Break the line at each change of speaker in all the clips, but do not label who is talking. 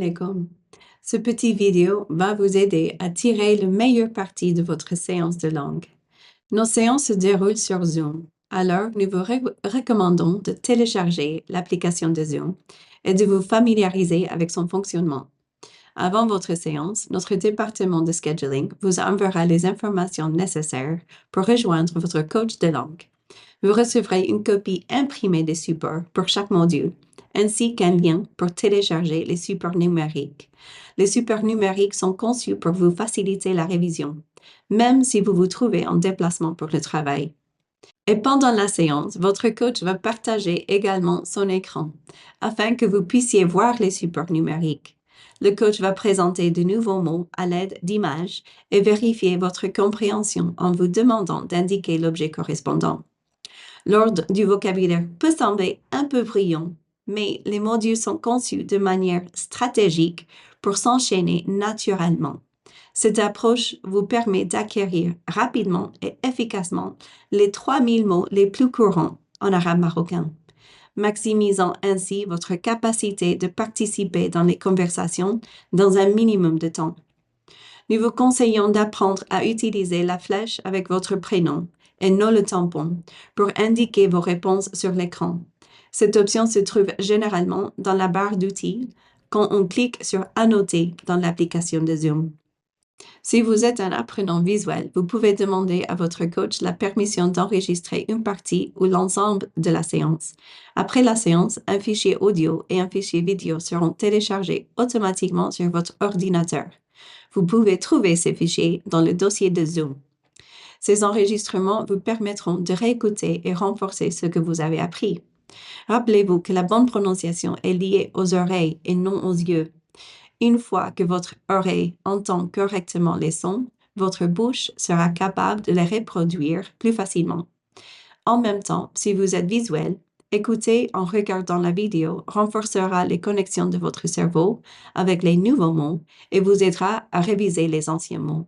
alaikum. Ce petit vidéo va vous aider à tirer le meilleur parti de votre séance de langue. Nos séances se déroulent sur Zoom, alors nous vous recommandons de télécharger l'application de Zoom et de vous familiariser avec son fonctionnement. Avant votre séance, notre département de scheduling vous enverra les informations nécessaires pour rejoindre votre coach de langue. Vous recevrez une copie imprimée des supports pour chaque module, ainsi qu'un lien pour télécharger les supports numériques. Les supports numériques sont conçus pour vous faciliter la révision, même si vous vous trouvez en déplacement pour le travail. Et pendant la séance, votre coach va partager également son écran, afin que vous puissiez voir les supports numériques. Le coach va présenter de nouveaux mots à l'aide d'images et vérifier votre compréhension en vous demandant d'indiquer l'objet correspondant. L'ordre du vocabulaire peut sembler un peu brillant, mais les modules sont conçus de manière stratégique pour s'enchaîner naturellement. Cette approche vous permet d'acquérir rapidement et efficacement les 3000 mots les plus courants en arabe marocain, maximisant ainsi votre capacité de participer dans les conversations dans un minimum de temps. Nous vous conseillons d'apprendre à utiliser la flèche avec votre prénom et non le tampon pour indiquer vos réponses sur l'écran. Cette option se trouve généralement dans la barre d'outils quand on clique sur Annoter dans l'application de Zoom. Si vous êtes un apprenant visuel, vous pouvez demander à votre coach la permission d'enregistrer une partie ou l'ensemble de la séance. Après la séance, un fichier audio et un fichier vidéo seront téléchargés automatiquement sur votre ordinateur. Vous pouvez trouver ces fichiers dans le dossier de Zoom. Ces enregistrements vous permettront de réécouter et renforcer ce que vous avez appris. Rappelez-vous que la bonne prononciation est liée aux oreilles et non aux yeux. Une fois que votre oreille entend correctement les sons, votre bouche sera capable de les reproduire plus facilement. En même temps, si vous êtes visuel, écouter en regardant la vidéo renforcera les connexions de votre cerveau avec les nouveaux mots et vous aidera à réviser les anciens mots.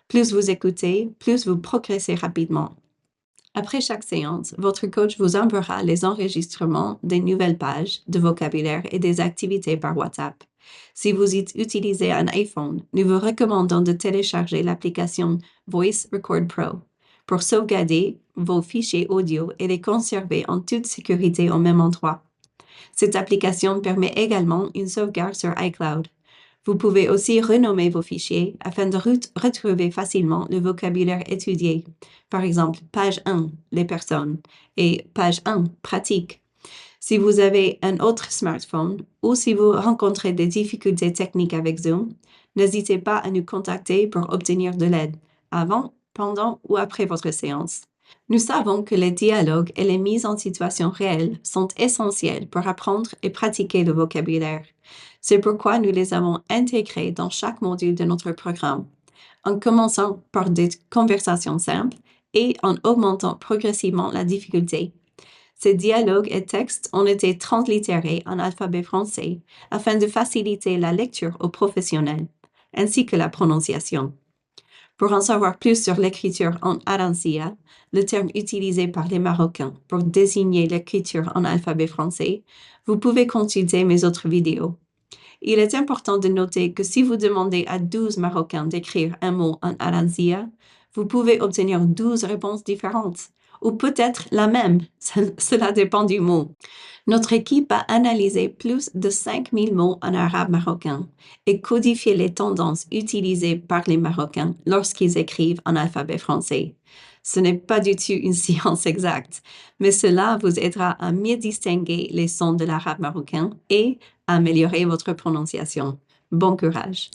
Plus vous écoutez, plus vous progressez rapidement. Après chaque séance, votre coach vous enverra les enregistrements des nouvelles pages de vocabulaire et des activités par WhatsApp. Si vous utilisez un iPhone, nous vous recommandons de télécharger l'application Voice Record Pro pour sauvegarder vos fichiers audio et les conserver en toute sécurité au même endroit. Cette application permet également une sauvegarde sur iCloud. Vous pouvez aussi renommer vos fichiers afin de retrouver facilement le vocabulaire étudié. Par exemple, page 1, les personnes, et page 1, pratique. Si vous avez un autre smartphone ou si vous rencontrez des difficultés techniques avec Zoom, n'hésitez pas à nous contacter pour obtenir de l'aide, avant, pendant ou après votre séance. Nous savons que les dialogues et les mises en situation réelles sont essentiels pour apprendre et pratiquer le vocabulaire. C'est pourquoi nous les avons intégrés dans chaque module de notre programme, en commençant par des conversations simples et en augmentant progressivement la difficulté. Ces dialogues et textes ont été translittérés en alphabet français afin de faciliter la lecture aux professionnels, ainsi que la prononciation. Pour en savoir plus sur l'écriture en arancia, le terme utilisé par les Marocains pour désigner l'écriture en alphabet français, vous pouvez consulter mes autres vidéos. Il est important de noter que si vous demandez à 12 Marocains d'écrire un mot en arancia, vous pouvez obtenir 12 réponses différentes, ou peut-être la même, cela dépend du mot. Notre équipe a analysé plus de 5000 mots en arabe marocain et codifié les tendances utilisées par les Marocains lorsqu'ils écrivent en alphabet français. Ce n'est pas du tout une science exacte, mais cela vous aidera à mieux distinguer les sons de l'arabe marocain et à améliorer votre prononciation. Bon courage!